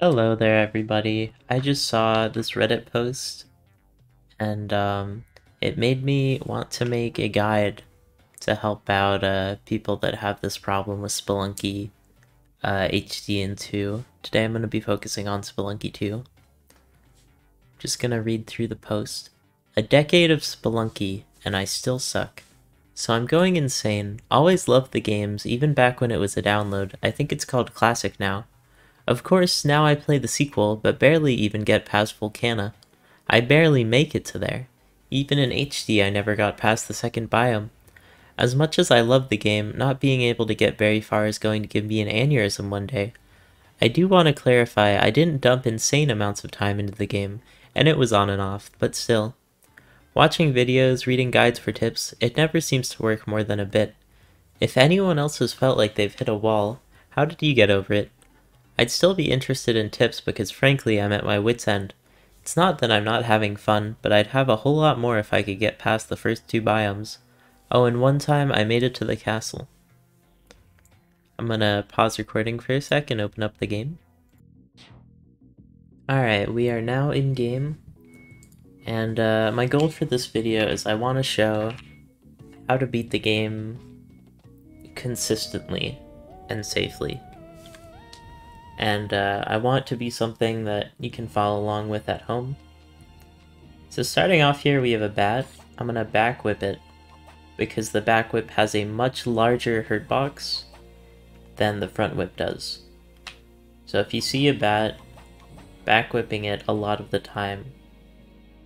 Hello there, everybody. I just saw this Reddit post, and it made me want to make a guide to help out people that have this problem with Spelunky HD and 2. Today I'm going to be focusing on Spelunky 2. Just gonna read through the post. A decade of Spelunky, and I still suck. So I'm going insane. Always loved the games, even back when it was a download. I think it's called Classic now. Of course, now I play the sequel, but barely even get past Volcana. I barely make it to there. Even in HD, I never got past the second biome. As much as I love the game, not being able to get very far is going to give me an aneurysm one day. I do want to clarify, I didn't dump insane amounts of time into the game, and it was on and off, but still. Watching videos, reading guides for tips, it never seems to work more than a bit. If anyone else has felt like they've hit a wall, how did you get over it? I'd still be interested in tips because frankly I'm at my wit's end. It's not that I'm not having fun, but I'd have a whole lot more if I could get past the first two biomes. Oh, and one time I made it to the castle. I'm gonna pause recording for a sec and open up the game. Alright, we are now in game. And my goal for this video is I want to show how to beat the game consistently and safely. And I want it to be something that you can follow along with at home. So starting off here, we have a bat. I'm going to back whip it, because the back whip has a much larger hurt box than the front whip does. So if you see a bat, back whipping it a lot of the time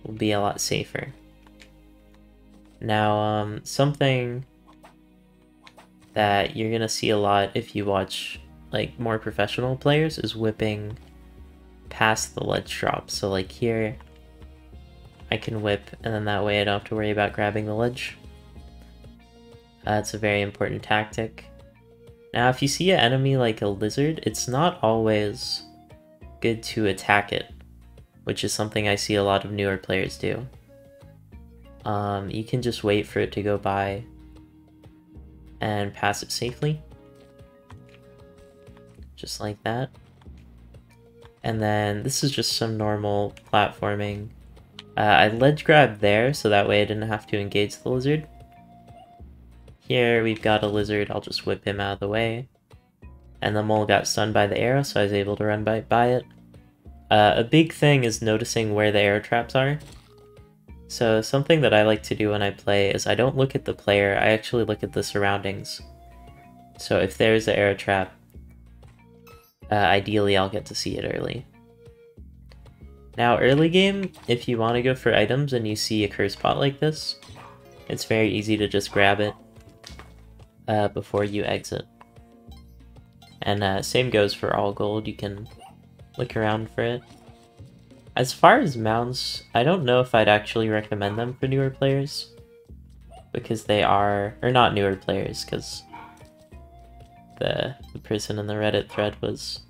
will be a lot safer. Now, something that you're going to see a lot if you watch like more professional players is whipping past the ledge drop. So like here, I can whip, and then that way I don't have to worry about grabbing the ledge. It's a very important tactic. Now if you see an enemy like a lizard, it's not always good to attack it, which is something I see a lot of newer players do. You can just wait for it to go by and pass it safely. Just like that. And then this is just some normal platforming. I ledge grabbed there, so that way I didn't have to engage the lizard. Here we've got a lizard, I'll just whip him out of the way. And the mole got stunned by the arrow, so I was able to run by it. A big thing is noticing where the arrow traps are. So something that I like to do when I play is I don't look at the player, I actually look at the surroundings. So if there's an arrow trap, ideally I'll get to see it early. Now early game, if you want to go for items and you see a curse pot like this, it's very easy to just grab it before you exit. And same goes for all gold, you can look around for it. As far as mounts, I don't know if I'd actually recommend them for newer players, because they are, or not newer players, because the person in the Reddit thread was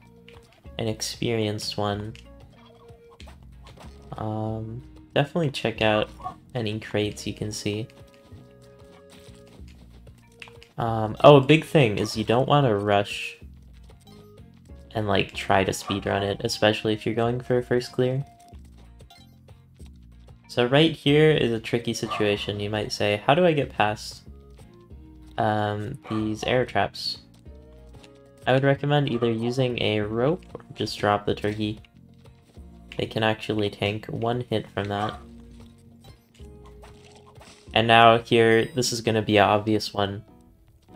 an experienced one. Definitely check out any crates you can see. Oh, a big thing is you don't want to rush and like try to speedrun it, especially if you're going for a first clear. So right here is a tricky situation. You might say, how do I get past these arrow traps? I would recommend either using a rope or just drop the turkey. They can actually tank one hit from that. And now here, this is going to be an obvious one.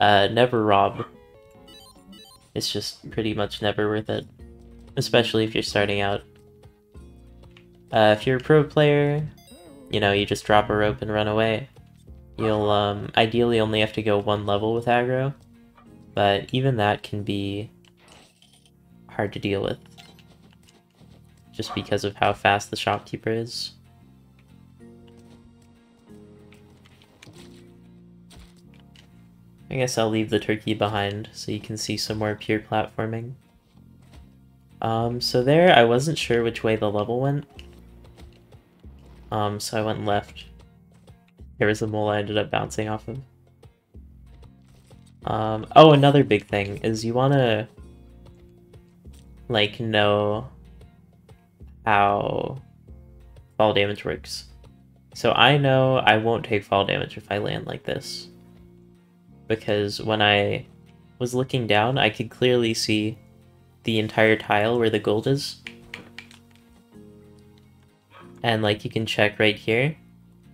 Never rob. It's just pretty much never worth it. Especially if you're starting out. If you're a pro player, you know, you just drop a rope and run away. You'll ideally only have to go one level with aggro. But even that can be hard to deal with, just because of how fast the shopkeeper is. I guess I'll leave the turkey behind so you can see some more pure platforming. So there, I wasn't sure which way the level went. So I went left. There was a mole I ended up bouncing off of. Oh, another big thing is you want to like know how fall damage works. So I know I won't take fall damage if I land like this. Because when I was looking down, I could clearly see the entire tile where the gold is. And like you can check right here,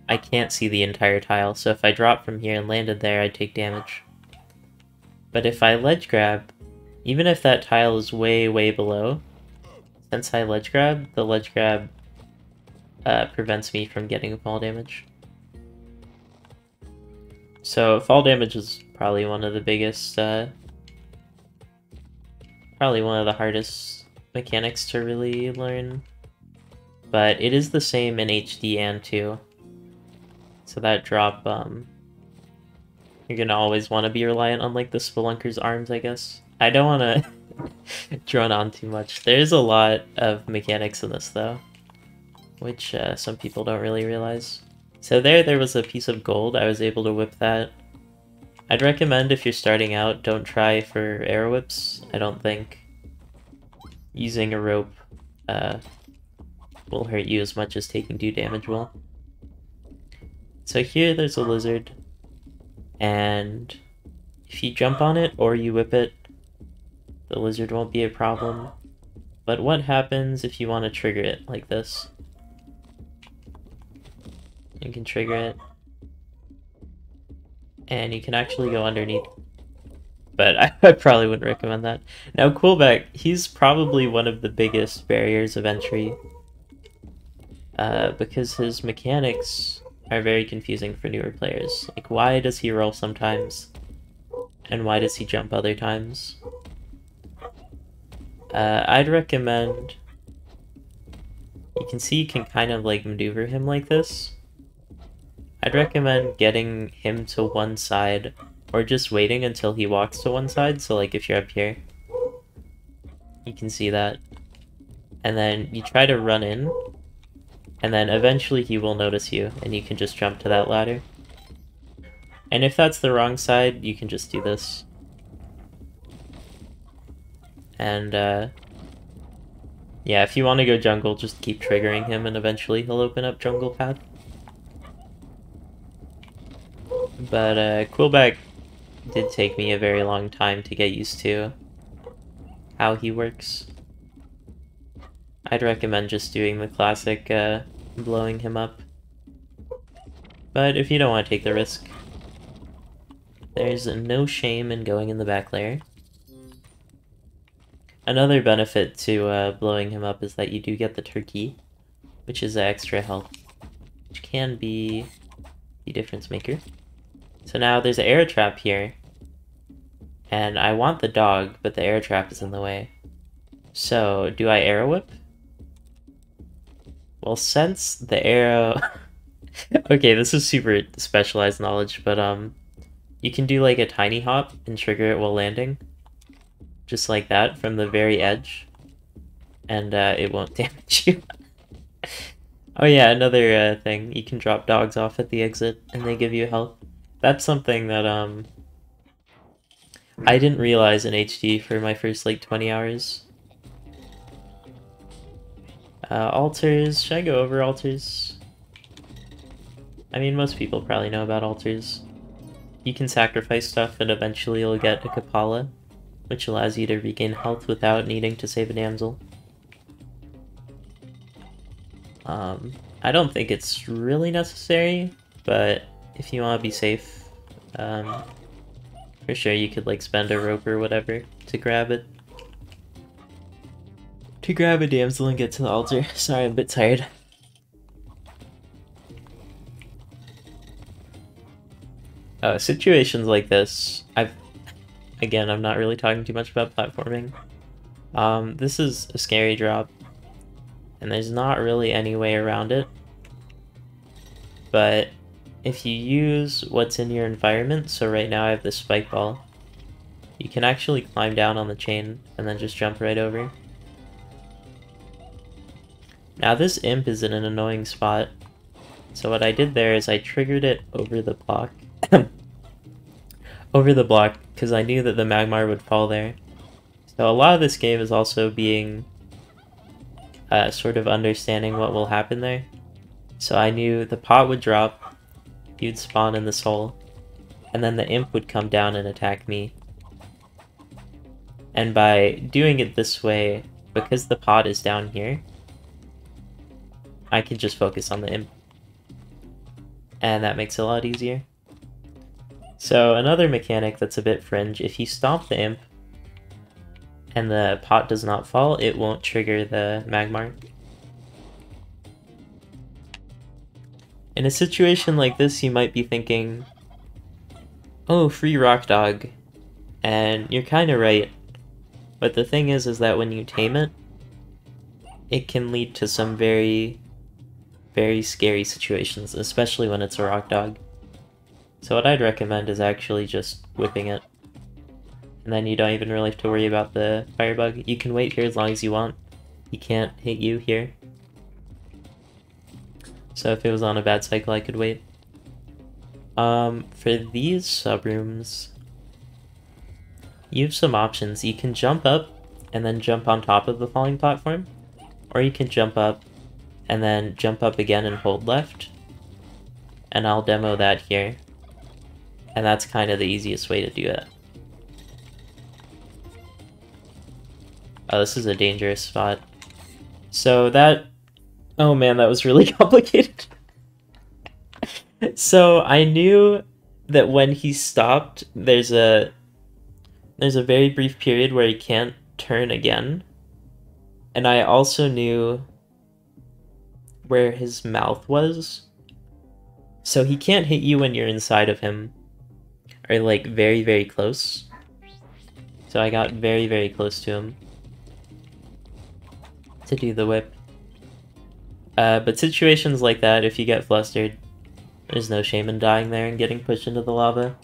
I can't see the entire tile, so if I dropped from here and landed there, I'd take damage. But if I ledge grab, even if that tile is way, way below, since I ledge grab, the ledge grab prevents me from getting fall damage. So fall damage is probably one of the biggest, probably one of the hardest mechanics to really learn. But it is the same in HD and 2. So that drop, you're gonna always want to be reliant on like the Spelunker's arms, I guess. I don't want to drone on too much. There's a lot of mechanics in this though, which some people don't really realize. So there was a piece of gold. I was able to whip that. I'd recommend if you're starting out, don't try for arrow whips. I don't think using a rope will hurt you as much as taking 2 damage will. So here there's a lizard, and if you jump on it or you whip it, the lizard won't be a problem. But what happens if you want to trigger it like this? You can trigger it, and you can actually go underneath. But I probably wouldn't recommend that. Now Coolback, he's probably one of the biggest barriers of entry, because his mechanics are very confusing for newer players. Like, why does he roll sometimes? And why does he jump other times? I'd recommend... You can see you can kind of like maneuver him like this. I'd recommend getting him to one side, or just waiting until he walks to one side. So like if you're up here, you can see that. And then you try to run in, and then eventually he will notice you, and you can just jump to that ladder. And if that's the wrong side, you can just do this. And yeah, if you want to go jungle, just keep triggering him, and eventually he'll open up jungle path. But Quillback did take me a very long time to get used to how he works. I'd recommend just doing the classic blowing him up. But if you don't want to take the risk, there's no shame in going in the back layer. Another benefit to blowing him up is that you do get the turkey, which is extra health, which can be the difference maker. So now there's an arrow trap here, and I want the dog, but the arrow trap is in the way. So do I arrow whip? Well, since the arrow... Okay, this is super specialized knowledge, but you can do like a tiny hop and trigger it while landing. Just like that, from the very edge. And it won't damage you. Oh yeah, another thing. You can drop dogs off at the exit, and they give you health. That's something that I didn't realize in HD for my first like 20 hours. Altars, should I go over altars? I mean, most people probably know about altars. You can sacrifice stuff and eventually you'll get a Kapala, which allows you to regain health without needing to save a damsel. I don't think it's really necessary, but if you want to be safe, for sure you could like spend a rope or whatever to grab it. To grab a damsel and get to the altar. Sorry, I'm a bit tired. Situations like this, again, I'm not really talking too much about platforming. This is a scary drop, and there's not really any way around it. But if you use what's in your environment, so right now I have this spike ball, you can actually climb down on the chain and then just jump right over. Now this imp is in an annoying spot, so what I did there is I triggered it over the block. Over the block, because I knew that the Magmar would fall there. So a lot of this game is also being sort of understanding what will happen there. So I knew the pot would drop, you'd spawn in this hole, and then the imp would come down and attack me. And by doing it this way, because the pot is down here, I can just focus on the imp. And that makes it a lot easier. So another mechanic that's a bit fringe, if you stomp the imp and the pot does not fall, it won't trigger the Magmar. In a situation like this, you might be thinking, oh, free rock dog, and you're kind of right. But the thing is that when you tame it, it can lead to some very, very scary situations, especially when it's a rock dog. So what I'd recommend is actually just whipping it. And then you don't even really have to worry about the firebug. You can wait here as long as you want. He can't hit you here. So if it was on a bad cycle, I could wait. For these subrooms, you have some options. You can jump up and then jump on top of the falling platform, or you can jump up and then jump up again and hold left. And I'll demo that here. And that's kind of the easiest way to do it. Oh, this is a dangerous spot. So that... Oh man, that was really complicated. So I knew that when he stopped, there's a very brief period where he can't turn again. And I also knew where his mouth was. So he can't hit you when you're inside of him, or like very, very close. So I got very, very close to him to do the whip. But situations like that, if you get flustered, there's no shame in dying there and getting pushed into the lava.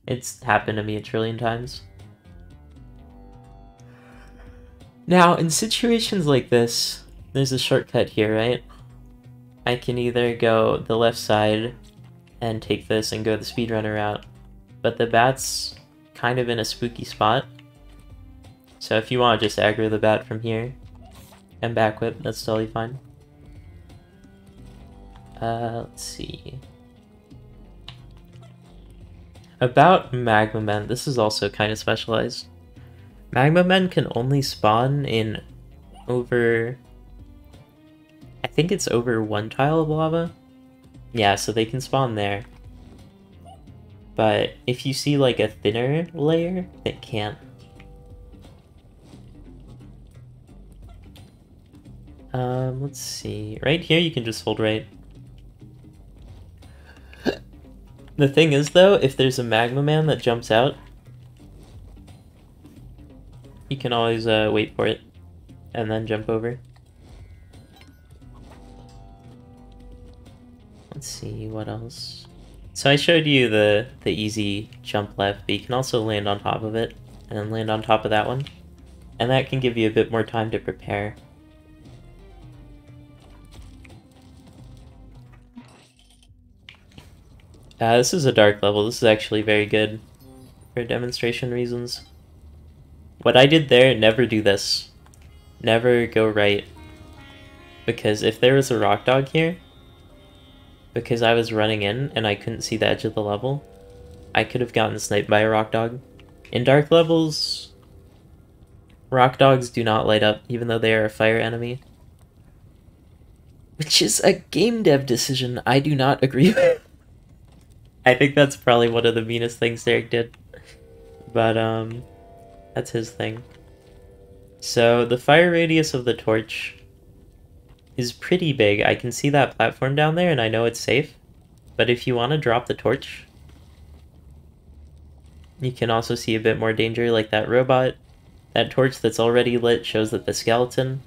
It's happened to me a trillion times. Now, in situations like this, there's a shortcut here, right? I can either go the left side and take this and go the speedrunner route, but the bat's kind of in a spooky spot. So if you want to just aggro the bat from here and back whip, that's totally fine. Let's see. About Magma Men, this is also kind of specialized. Magma Men can only spawn in over... I think it's over one tile of lava. Yeah, so they can spawn there. But if you see like a thinner layer, it can't. Let's see. Right here you can just hold right. The thing is though, if there's a Magma Man that jumps out, you can always wait for it and then jump over. Let's see, what else? So I showed you the easy jump left, but you can also land on top of it, and then land on top of that one. And that can give you a bit more time to prepare. This is a dark level. This is actually very good for demonstration reasons. What I did there, never do this. Never go right. Because if there was a rock dog here, because I was running in and I couldn't see the edge of the level, I could have gotten sniped by a rock dog. In dark levels, rock dogs do not light up, even though they are a fire enemy. Which is a game dev decision I do not agree with. I think that's probably one of the meanest things Derek did. But, that's his thing. So, the fire radius of the torch is pretty big. I can see that platform down there and I know it's safe. But if you want to drop the torch, you can also see a bit more danger, like that robot. That torch that's already lit shows that the skeleton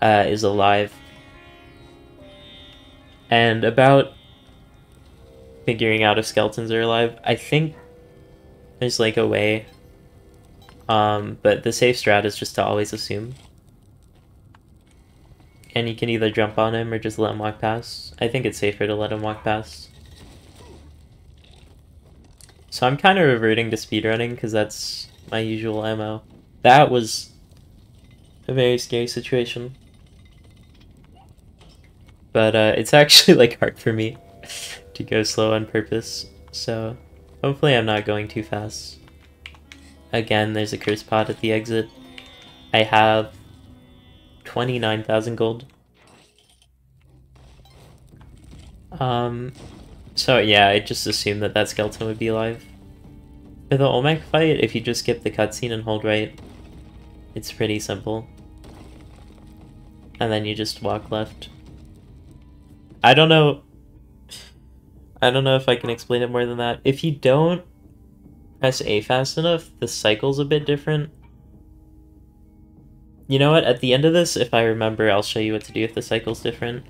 is alive. And about figuring out if skeletons are alive, I think there's like a way. But the safe strat is just to always assume. And you can either jump on him or just let him walk past. I think it's safer to let him walk past. So I'm kind of reverting to speedrunning because that's my usual MO. That was a very scary situation. But it's actually like hard for me to go slow on purpose, so hopefully I'm not going too fast. Again, there's a curse pod at the exit. I have 29,000 gold. So yeah, I just assumed that that skeleton would be alive. For the Olmec fight, if you just skip the cutscene and hold right, it's pretty simple. And then you just walk left. I don't know if I can explain it more than that. If you don't press A fast enough, the cycle's a bit different. You know what? At the end of this, if I remember, I'll show you what to do if the cycle's different.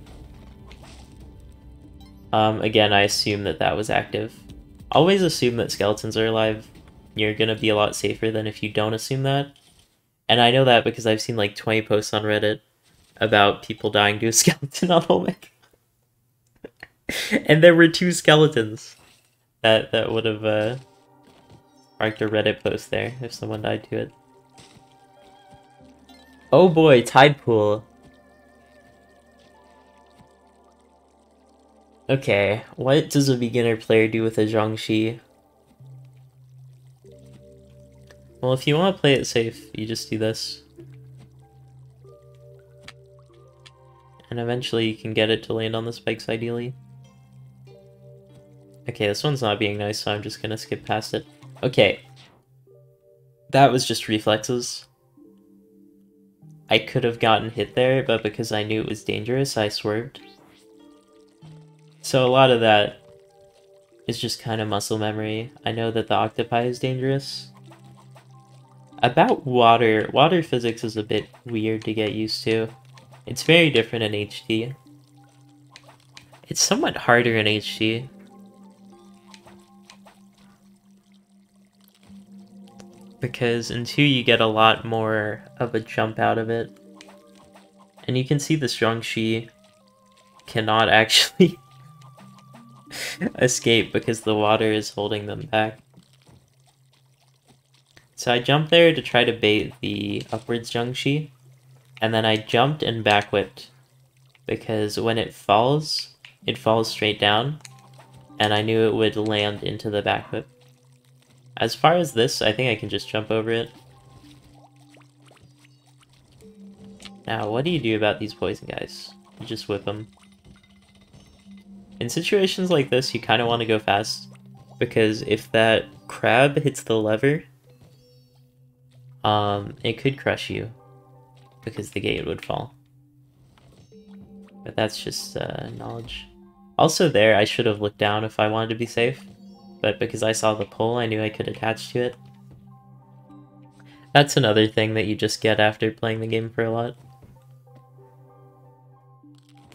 Again, I assume that that was active. Always assume that skeletons are alive. You're gonna be a lot safer than if you don't assume that. And I know that because I've seen like 20 posts on Reddit about people dying to a skeleton on Olmec. And there were 2 skeletons that would have marked a Reddit post there if someone died to it. Oh boy, tide pool. Okay, what does a beginner player do with a Zhongxi? Well, if you want to play it safe, you just do this. And eventually you can get it to land on the spikes, ideally. Okay, this one's not being nice, so I'm just gonna skip past it. Okay. That was just reflexes. I could have gotten hit there, but because I knew it was dangerous, I swerved. So a lot of that is just kind of muscle memory. I know that the octopi is dangerous. About water, water physics is a bit weird to get used to. It's very different in HD. It's somewhat harder in HD. Because in 2 you get a lot more of a jump out of it. And you can see the Zhongxi cannot actually escape because the water is holding them back. So I jumped there to try to bait the upwards Zhongxi, and then I jumped and back whipped because when it falls straight down, and I knew it would land into the back whip. As far as this, I think I can just jump over it. Now, what do you do about these poison guys? You just whip them. In situations like this, you kind of want to go fast, because if that crab hits the lever, it could crush you, because the gate would fall. But that's just knowledge. Also there, I should have looked down if I wanted to be safe, but because I saw the pole, I knew I could attach to it. That's another thing that you just get after playing the game for a lot.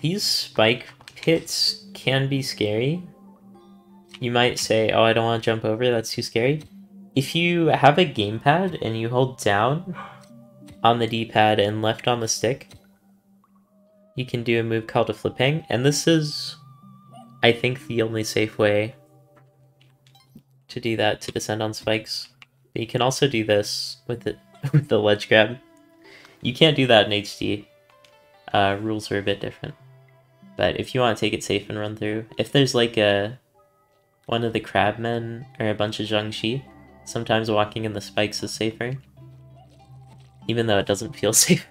These spike pits can be scary. You might say, oh, I don't want to jump over, that's too scary. If you have a gamepad and you hold down on the D-pad and left on the stick, you can do a move called a flipping, and this is, I think, the only safe way to do that, to descend on spikes. But you can also do this with it with the ledge grab. You can't do that in HD. Rules are a bit different. But if you want to take it safe and run through, if there's like one of the crab men or a bunch of Zhongxi, sometimes walking in the spikes is safer. Even though it doesn't feel safe.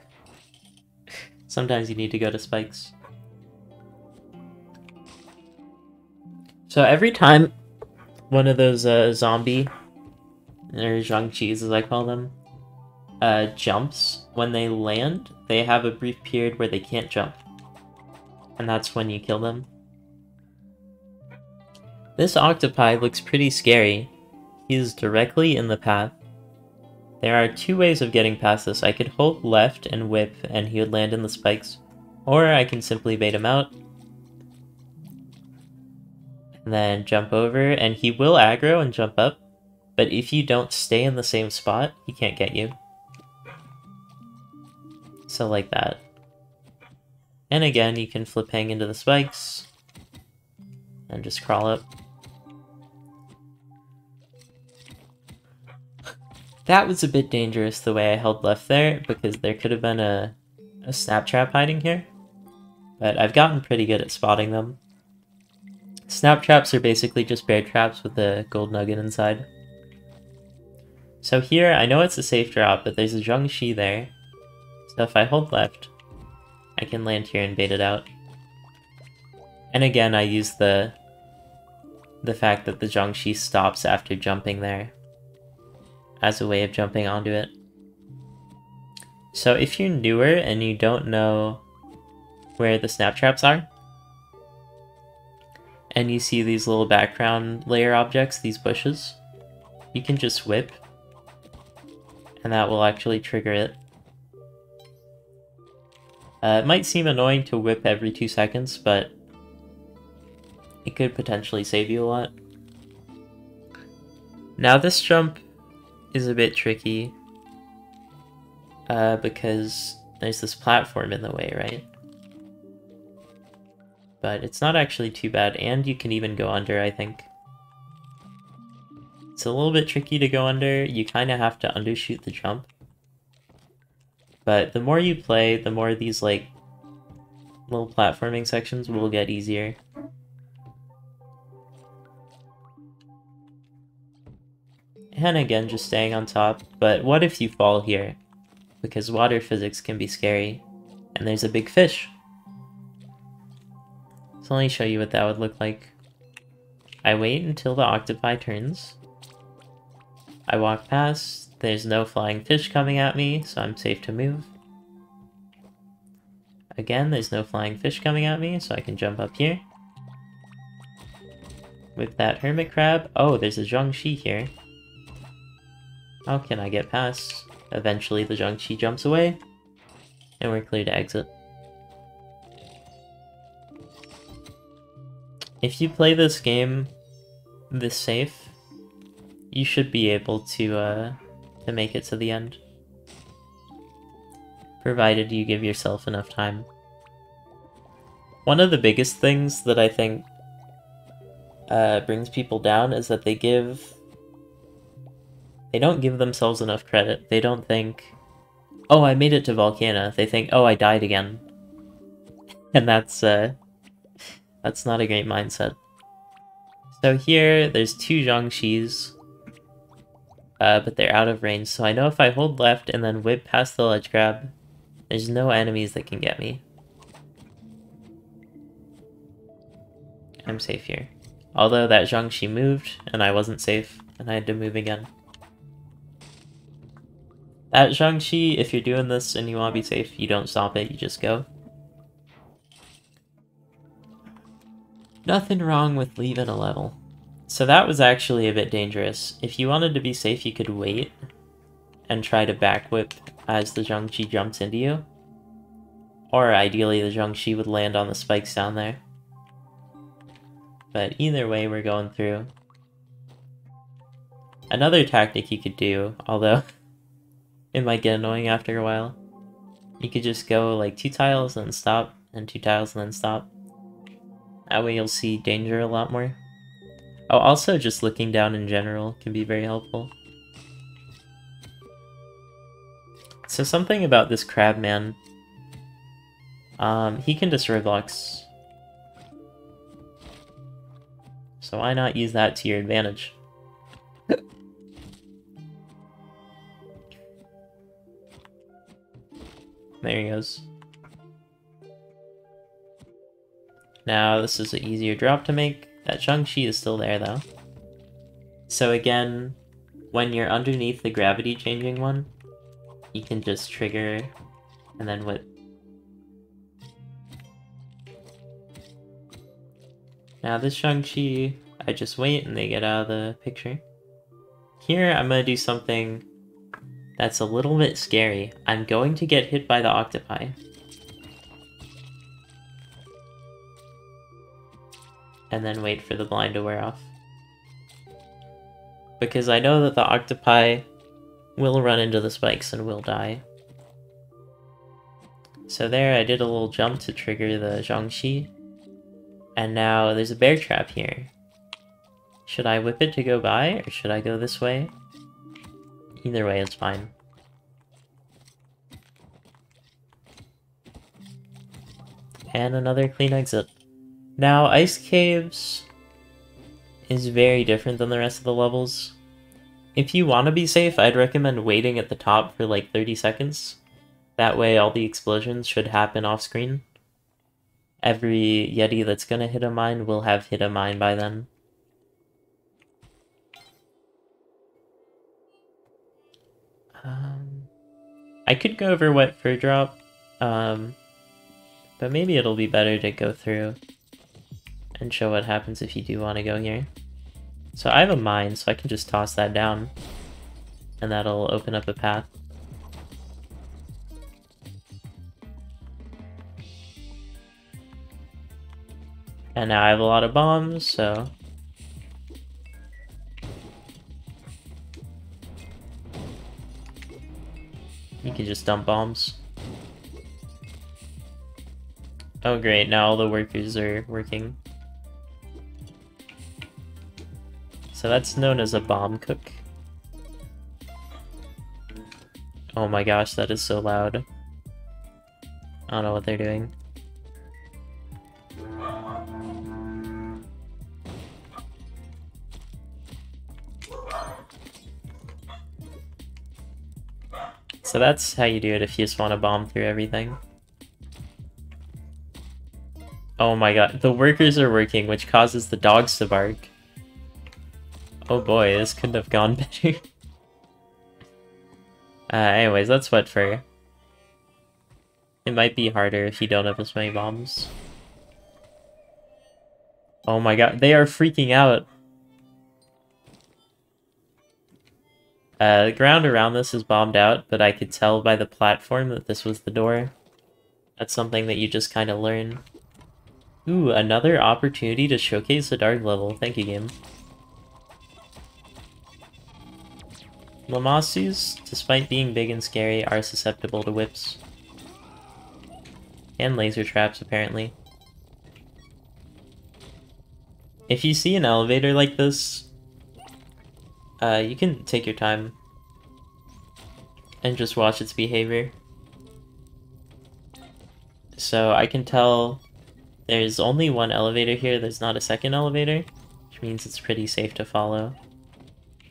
Sometimes you need to go to spikes. So every time one of those zombie, or Zhongxis as I call them, jumps, when they land, they have a brief period where they can't jump. And that's when you kill them. This octopi looks pretty scary. He's directly in the path. There are 2 ways of getting past this. I could hold left and whip and he would land in the spikes, or I can simply bait him out. And then jump over, and he will aggro and jump up, but if you don't stay in the same spot, he can't get you. So like that. And again, you can flip hang into the spikes, and just crawl up. That was a bit dangerous the way I held left there, because there could have been a snap trap hiding here. but I've gotten pretty good at spotting them. Snap traps are basically just bear traps with a gold nugget inside. So here, I know it's a safe drop, but there's a Zhongxi there. So if I hold left, I can land here and bait it out. And again, I use the fact that the Zhongxi stops after jumping there as a way of jumping onto it. So if you're newer and you don't know where the snap traps are, and you see these little background layer objects, these bushes, you can just whip, and that will actually trigger it. It might seem annoying to whip every 2 seconds, but it could potentially save you a lot. Now this jump is a bit tricky, because there's this platform in the way, right? But it's not actually too bad, and you can even go under, I think. It's a little bit tricky to go under, you kind of have to undershoot the jump. But the more you play, the more these, like, little platforming sections will get easier. And again, just staying on top, but what if you fall here? Because water physics can be scary, and there's a big fish. So let me show you what that would look like. I wait until the octopi turns. I walk past, there's no flying fish coming at me, so I'm safe to move. Again, there's no flying fish coming at me, so I can jump up here. With that hermit crab, oh, there's a Zhongxi here. How can I get past? Eventually the Zhongxi jumps away, and we're clear to exit. If you play this game this safe, you should be able to make it to the end. Provided you give yourself enough time. One of the biggest things that I think brings people down is that they don't give themselves enough credit. They don't think, oh, I made it to Volcana. They think, oh, I died again. And that's not a great mindset. So here, there's 2 Zhongxis, but they're out of range, so I know if I hold left and then whip past the ledge grab, there's no enemies that can get me. I'm safe here. Although that Zhongxi moved, and I wasn't safe, and I had to move again. That Zhongxi, if you're doing this and you want to be safe, you don't stop it, you just go. Nothing wrong with leaving a level. So that was actually a bit dangerous. If you wanted to be safe, you could wait and try to back whip as the Zhongxi jumps into you. Or ideally the Zhongxi would land on the spikes down there. But either way, we're going through. Another tactic you could do, although it might get annoying after a while, you could just go like 2 tiles and then stop, and 2 tiles and then stop. That way you'll see danger a lot more. Oh, also just looking down in general can be very helpful. So something about this crab man, he can destroy blocks. So why not use that to your advantage? There he goes. Now this is an easier drop to make. That Zhongxi is still there though. So again, when you're underneath the gravity changing one, you can just trigger and then whip. Now this Zhongxi, I just wait and they get out of the picture. Here I'm gonna do something that's a little bit scary. I'm going to get hit by the octopi. And then wait for the blind to wear off. Because I know that the octopi will run into the spikes and will die. So there I did a little jump to trigger the Zhongxi. And now there's a bear trap here. Should I whip it to go by, or should I go this way? Either way is fine. And another clean exit. Now, Ice Caves is very different than the rest of the levels. If you want to be safe, I'd recommend waiting at the top for like 30 seconds. That way all the explosions should happen off screen. Every Yeti that's gonna hit a mine will have hit a mine by then. I could go over wet fur drop, but maybe it'll be better to go through and show what happens if you do want to go here. So I have a mine, so I can just toss that down, and that'll open up a path. And now I have a lot of bombs, so... you can just dump bombs. Oh great, now all the workers are working. So that's known as a bomb cook. Oh my gosh, that is so loud. I don't know what they're doing. So that's how you do it if you just want to bomb through everything. Oh my god, the workers are working, which causes the dogs to bark. Oh boy, this couldn't have gone better. Anyways, that's wet fur. It might be harder if you don't have as many bombs. Oh my god, they are freaking out! The ground around this is bombed out, but I could tell by the platform that this was the door. That's something that you just kind of learn. Ooh, another opportunity to showcase a dark level. Thank you, game. Lamasus, despite being big and scary, are susceptible to whips. And laser traps, apparently. If you see an elevator like this, you can take your time and just watch its behavior. So I can tell there's only one elevator here, there's not a second elevator, which means it's pretty safe to follow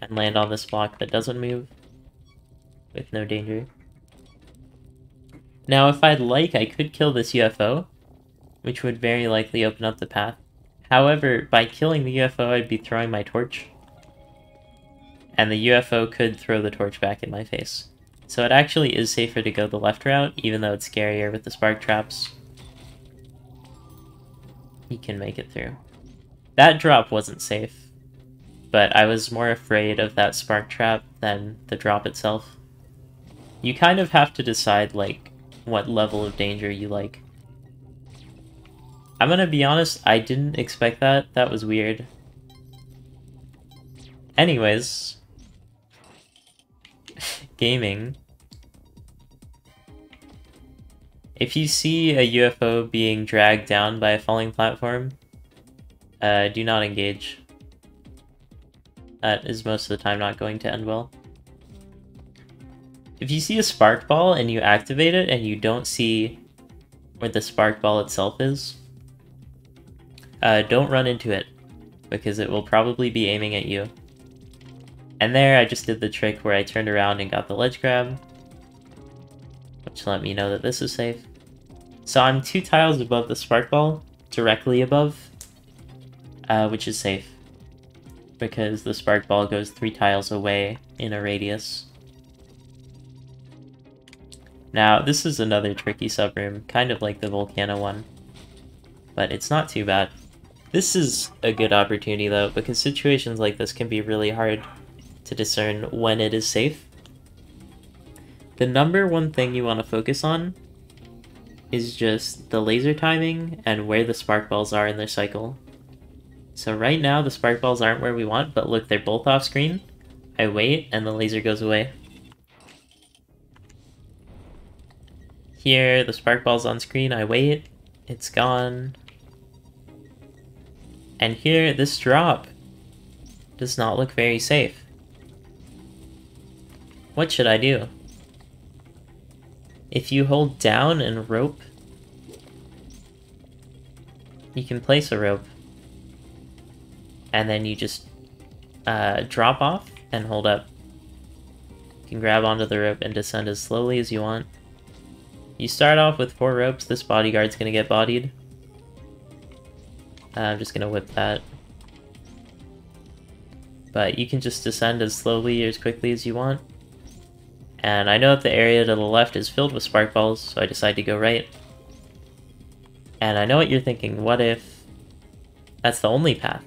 and land on this block that doesn't move with no danger. Now if I'd like, I could kill this UFO, which would very likely open up the path. However, by killing the UFO, I'd be throwing my torch, and the UFO could throw the torch back in my face. So it actually is safer to go the left route, even though it's scarier with the spark traps. You can make it through. That drop wasn't safe, but I was more afraid of that spark trap than the drop itself. You kind of have to decide, like, what level of danger you like. I'm gonna be honest, I didn't expect that. That was weird. Anyways. Gaming. If you see a UFO being dragged down by a falling platform, do not engage. That is most of the time not going to end well. If you see a spark ball and you activate it and you don't see where the spark ball itself is, don't run into it, because it will probably be aiming at you. And there I just did the trick where I turned around and got the ledge grab, which let me know that this is safe. So I'm 2 tiles above the spark ball, directly above, which is safe, because the spark ball goes 3 tiles away in a radius. Now, this is another tricky subroom, kind of like the Volcano one, but it's not too bad. This is a good opportunity though, because situations like this can be really hard to discern when it is safe. The number one thing you want to focus on is just the laser timing and where the spark balls are in their cycle. So right now the spark balls aren't where we want, but look, they're both off screen. I wait and the laser goes away. Here, the spark ball's on screen, I wait, it's gone. And here, this drop does not look very safe. What should I do? If you hold down and rope you can place a rope, and then you just drop off and hold up. You can grab onto the rope and descend as slowly as you want. You start off with 4 ropes. This bodyguard's gonna get bodied. I'm just gonna whip that. But you can just descend as slowly or as quickly as you want. And I know that the area to the left is filled with spark balls, so I decide to go right. And I know what you're thinking, what if that's the only path?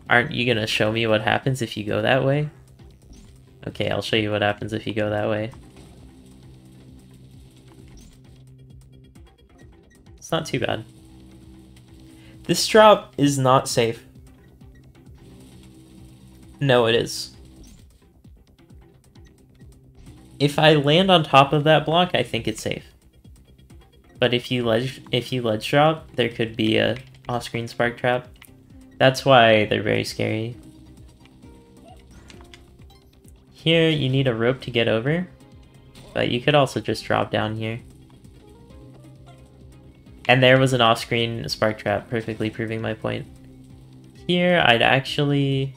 Aren't you gonna show me what happens if you go that way? Okay, I'll show you what happens if you go that way. It's not too bad. This drop is not safe. No, it is. If I land on top of that block, I think it's safe. But if you ledge drop, there could be a off-screen spark trap. That's why they're very scary. Here, you need a rope to get over, but you could also just drop down here. And there was an off-screen spark trap, perfectly proving my point. Here, I'd actually...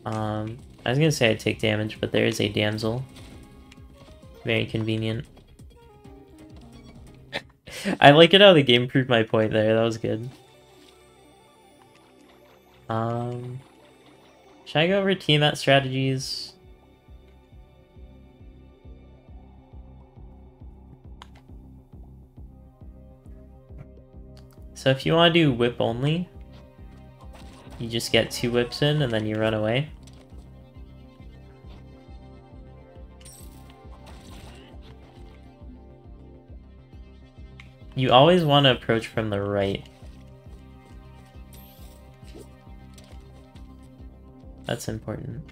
I was gonna say I'd take damage, but there is a damsel. Very convenient. I like it how the game proved my point there, that was good. Should I go over Tiamat strategies? So if you want to do whip only, you just get 2 whips in and then you run away. You always want to approach from the right. That's important.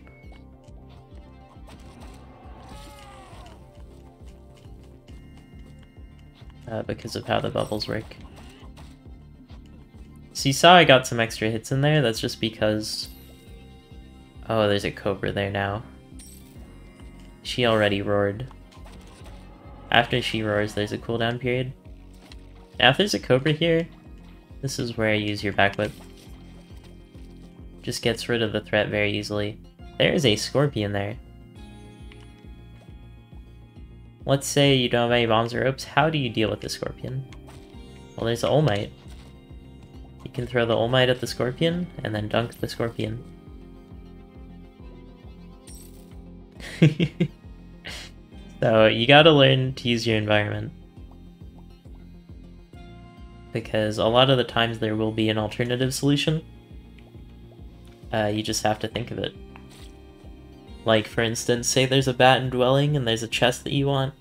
Because of how the bubbles work. So you saw I got some extra hits in there, that's just because... Oh, there's a cobra there now. She already roared. After she roars, there's a cooldown period. Now if there's a cobra here, this is where you use your back whip. Just gets rid of the threat very easily. There is a scorpion there. Let's say you don't have any bombs or ropes, how do you deal with the scorpion? Well, there's the All Might. You can throw the All Might at the scorpion, and then dunk the scorpion. So, you gotta learn to use your environment. Because a lot of the times there will be an alternative solution. You just have to think of it. Like, for instance, say there's a bat in dwelling and there's a chest that you want.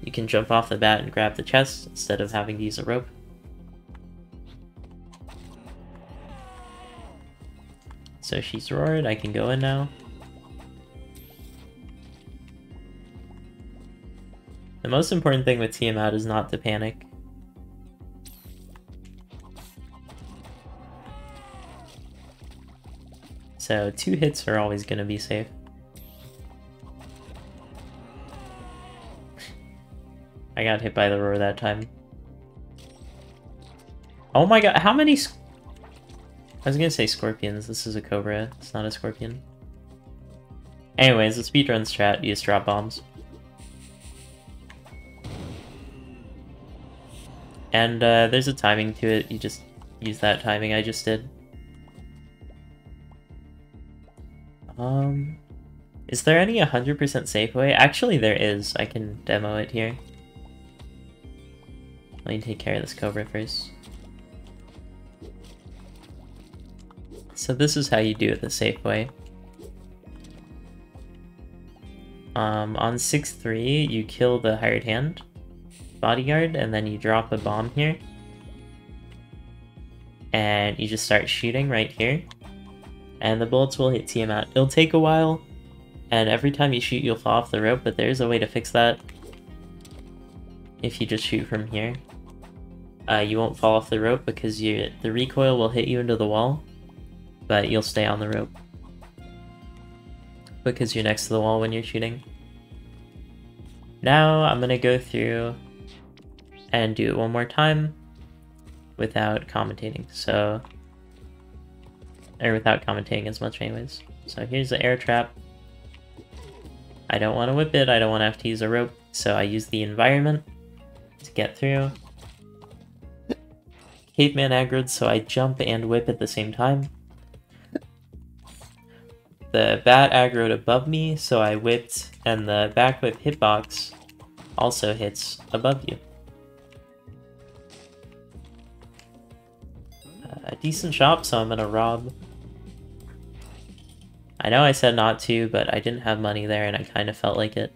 You can jump off the bat and grab the chest instead of having to use a rope. So she's roared, I can go in now. The most important thing with Tiamat is not to panic. So 2 hits are always going to be safe. I got hit by the roar that time. Oh my god, how many I was gonna say scorpions, this is a cobra, it's not a scorpion. Anyways, the speedrun strat, you just drop bombs. And there's a timing to it, you just use that timing I just did. Is there any 100% safe way? Actually there is, I can demo it here. Let me take care of this cobra first. So this is how you do it the safe way. On 6-3, you kill the hired hand bodyguard, and then you drop a bomb here. And you just start shooting right here. And the bullets will hit Tiamat. It'll take a while, and every time you shoot you'll fall off the rope, but there's a way to fix that. If you just shoot from here. You won't fall off the rope because the recoil will hit you into the wall, but you'll stay on the rope. Because you're next to the wall when you're shooting. Now I'm gonna go through and do it one more time. without commentating, so... Or without commentating as much anyways. So here's the air trap. I don't want to whip it, I don't want to have to use a rope, so I use the environment to get through. Caveman aggroed, so I jump and whip at the same time. The bat aggroed above me, so I whipped, and the back whip hitbox also hits above you. A decent shop, so I'm gonna rob. I know I said not to, but I didn't have money there and I kind of felt like it.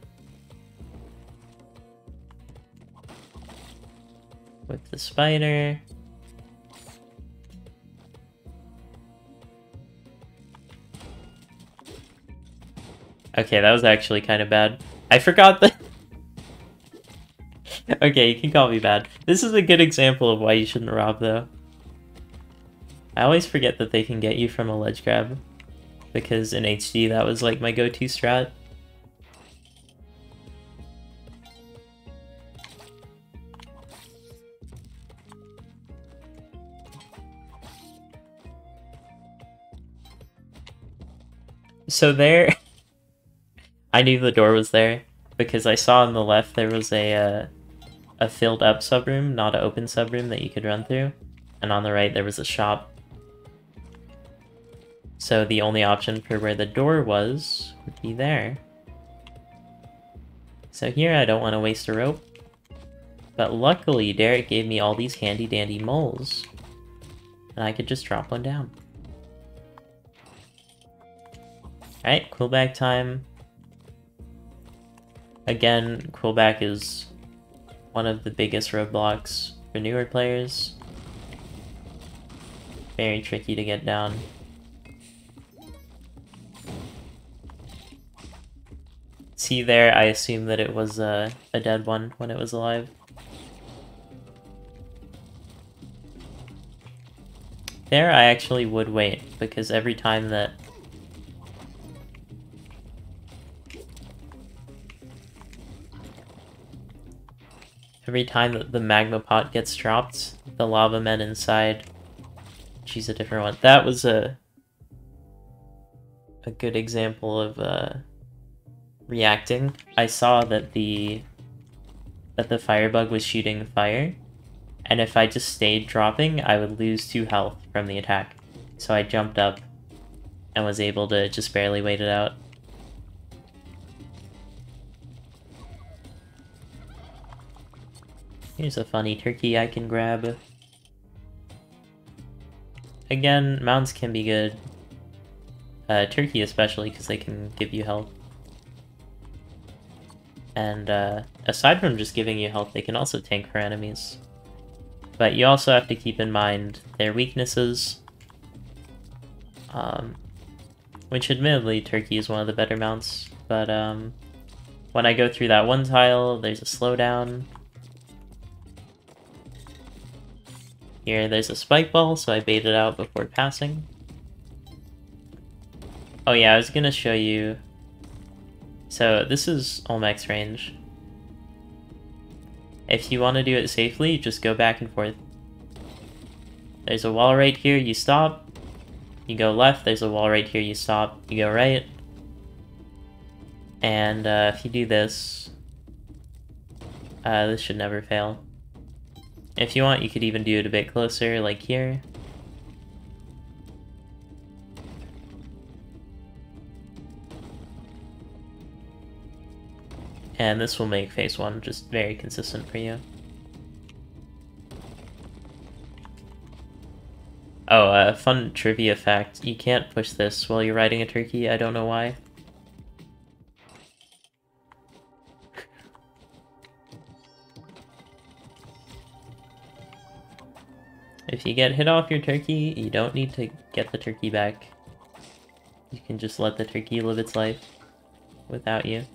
With the spider. Okay, that was actually kind of bad. I forgot that... Okay, you can call me bad. This is a good example of why you shouldn't rob, though. I always forget that they can get you from a ledge grab. Because in HD, that was like my go-to strat. So there... I knew the door was there, because I saw on the left there was a filled up subroom, not an open subroom that you could run through. And on the right there was a shop. So the only option for where the door was would be there. So here I don't want to waste a rope. But luckily Derek gave me all these handy dandy moles. And I could just drop one down. Alright, coolback time. Again, coolback is one of the biggest roadblocks for newer players. Very tricky to get down. See there, I assume that it was a dead one when it was alive. There, I actually would wait, because every time that... Every time that the magma pot gets dropped, the lava men inside choose a different one. That was a good example of reacting. I saw that the firebug was shooting fire, and if I just stayed dropping, I would lose 2 health from the attack. So I jumped up and was able to just barely wait it out. Here's a funny turkey I can grab. Again, mounts can be good. Turkey especially, because they can give you health. And aside from just giving you health, they can also tank for enemies. But you also have to keep in mind their weaknesses. Which admittedly, turkey is one of the better mounts. But when I go through that one tile, there's a slowdown. Here, there's a spike ball, so I baited out before passing. Oh yeah, I was gonna show you... So, this is Olmec's range. If you want to do it safely, just go back and forth. There's a wall right here, you stop. You go left, there's a wall right here, you stop. You go right. And if you do this... this should never fail. If you want, you could even do it a bit closer, like here. And this will make phase 1 just very consistent for you. Oh, a fun trivia fact. You can't push this while you're riding a turkey, I don't know why. If you get hit off your turkey, you don't need to get the turkey back. You can just let the turkey live its life without you.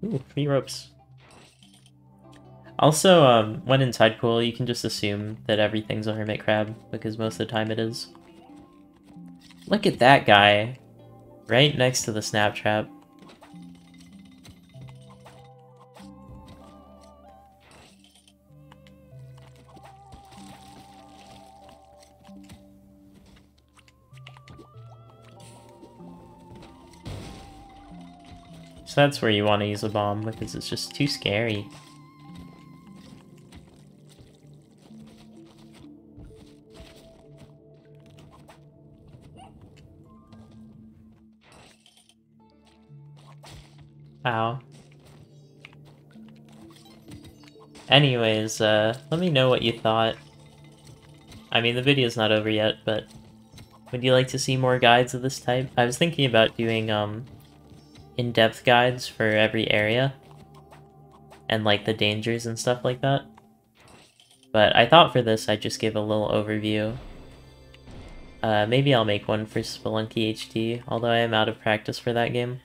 Ooh, free ropes. Also, when in tide pool, you can just assume that everything's a hermit crab, because most of the time it is. Look at that guy, right next to the snap trap. So that's where you want to use a bomb, because it's just too scary. Ow. Anyways, let me know what you thought. I mean, the video's not over yet, but would you like to see more guides of this type? I was thinking about doing, in-depth guides for every area, and like the dangers and stuff like that. But I thought for this I'd just give a little overview. Maybe I'll make one for Spelunky HD, although I am out of practice for that game.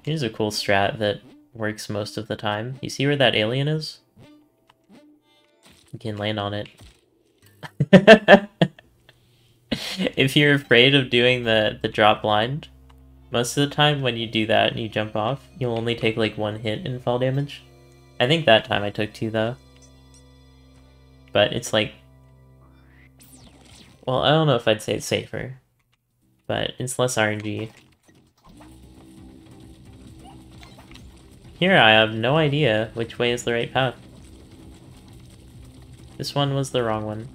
Here's a cool strat that works most of the time. You see where that alien is? You can land on it. If you're afraid of doing the drop blind, most of the time when you do that and you jump off, you'll only take like 1 hit in fall damage. I think that time I took 2 though. But it's like... Well, I don't know if I'd say it's safer, but it's less RNG. Here I have no idea which way is the right path. This one was the wrong one.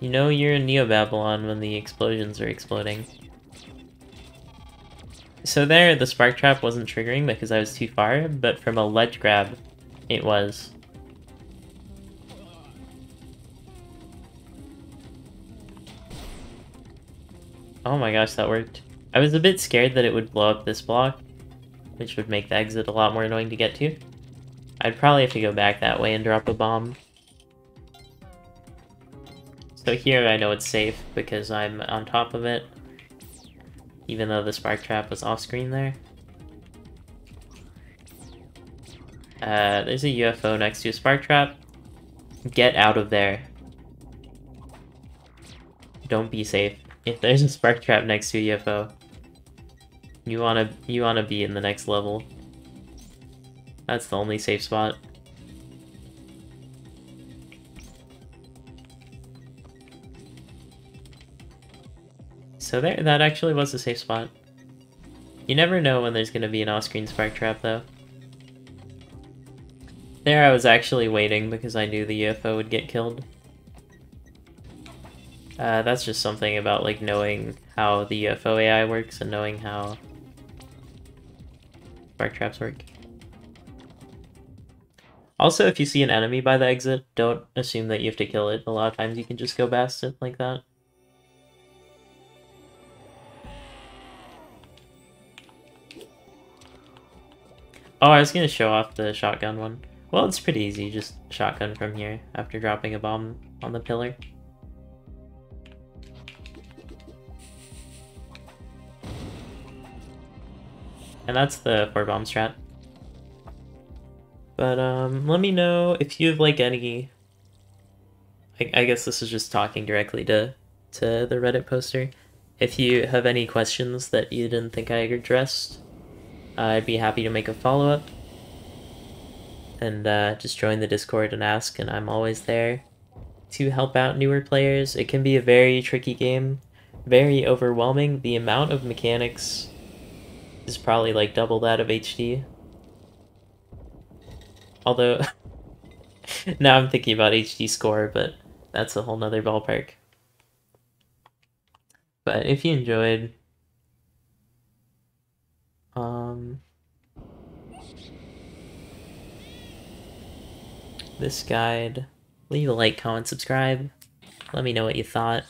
You know you're in Neo-Babylon when the explosions are exploding. So there, the spark trap wasn't triggering because I was too far, but from a ledge grab, it was. Oh my gosh, that worked. I was a bit scared that it would blow up this block, which would make the exit a lot more annoying to get to. I'd probably have to go back that way and drop a bomb. So here I know it's safe because I'm on top of it, even though the spark trap was off screen there. There's a UFO next to a spark trap. Get out of there. Don't be safe. If there's a spark trap next to a UFO, you wanna be in the next level. That's the only safe spot. So there, that actually was a safe spot. You never know when there's gonna be an off-screen spark trap, though. There I was actually waiting because I knew the UFO would get killed. That's just something about, like, knowing how the UFO AI works and knowing how spark traps work. Also, if you see an enemy by the exit, don't assume that you have to kill it. A lot of times you can just go past it like that. Oh, I was gonna show off the shotgun one. Well, it's pretty easy, just shotgun from here after dropping a bomb on the pillar. And that's the 4-bomb strat. But, let me know if you have, like, any... I guess this is just talking directly to the Reddit poster. If you have any questions that you didn't think I addressed, I'd be happy to make a follow-up. And just join the Discord and ask, and I'm always there to help out newer players. It can be a very tricky game, very overwhelming. The amount of mechanics is probably like double that of HD. Although, now I'm thinking about HD score, but that's a whole nother ballpark. But if you enjoyed, this guide, leave a like, comment, subscribe. Let me know what you thought.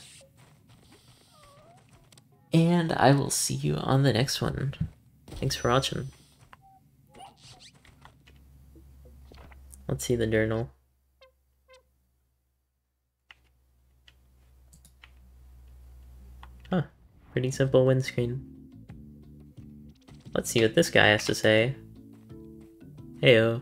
And I will see you on the next one. Thanks for watching. Let's see the journal. Huh, pretty simple windscreen. Let's see what this guy has to say. Heyo.